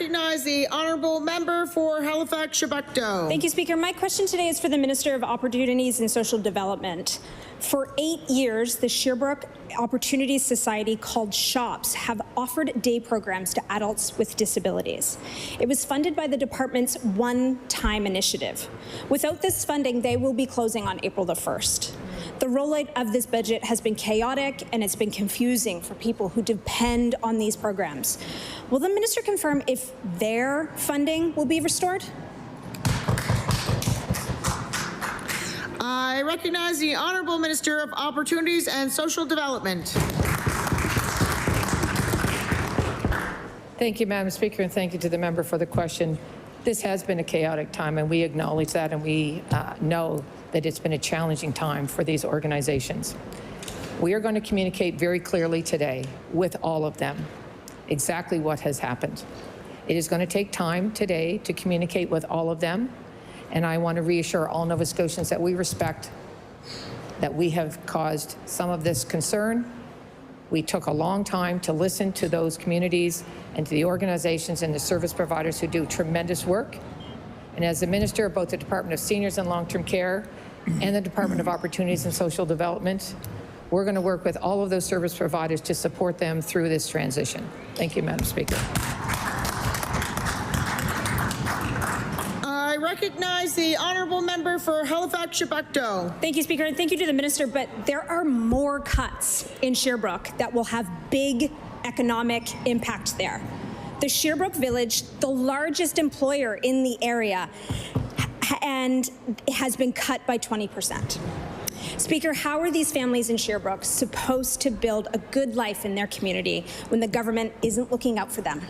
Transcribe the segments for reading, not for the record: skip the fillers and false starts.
recognize the honourable member for Halifax Sherbrooke. Thank you, Speaker. My question today is for the Minister of Opportunities and Social Development. For 8 years, the Sherbrooke Opportunities Society, called SHOPS, have offered day programs to adults with disabilities. It was funded by the department's one-time initiative. Without this funding, they will be closing on April the 1st. The rollout of this budget has been chaotic and it's been confusing for people who depend on these programs. Will the minister confirm if their funding will be restored? I recognize the Honourable Minister of Opportunities and Social Development. Thank you, Madam Speaker, and thank you to the member for the question. This has been a chaotic time, and we acknowledge that, and we know that it's been a challenging time for these organizations. We are going to communicate very clearly today with all of them exactly what has happened. It is going to take time today to communicate with all of them, and I want to reassure all Nova Scotians that we respect that we have caused some of this concern. We took a long time to listen to those communities and to the organizations and the service providers who do tremendous work. And as the Minister of both the Department of Seniors and Long-Term Care and the Department of Opportunities and Social Development, we're going to work with all of those service providers to support them through this transition. Thank you, Madam Speaker. I recognize the honourable member for Halifax Sherbrooke. Thank you, Speaker, and thank you to the minister, but there are more cuts in Sherbrooke that will have big economic impact there. The Sherbrooke Village, the largest employer in the area, and has been cut by 20%. Speaker, how are these families in Sherbrooke supposed to build a good life in their community when the government isn't looking out for them?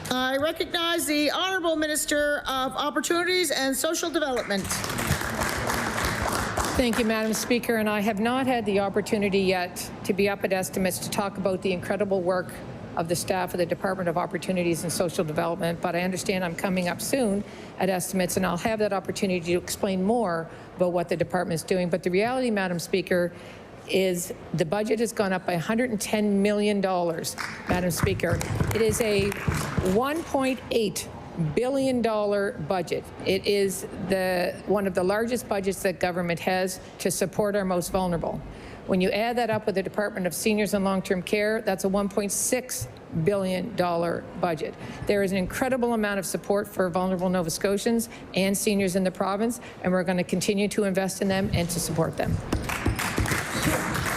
I recognize the Honourable Minister of Opportunities and Social Development. Thank you, Madam Speaker, and I have not had the opportunity yet to be up at estimates to talk about the incredible work of the staff of the Department of Opportunities and Social Development, but I understand I'm coming up soon at estimates, and I'll have that opportunity to explain more about what the department is doing. But the reality, Madam Speaker, is the budget has gone up by $110 million, Madam Speaker. It is a $1.8 billion budget. It is one of the largest budgets that government has to support our most vulnerable. When you add that up with the Department of Seniors and Long-Term Care, that's a $1.6 billion budget. There is an incredible amount of support for vulnerable Nova Scotians and seniors in the province, and we're going to continue to invest in them and to support them.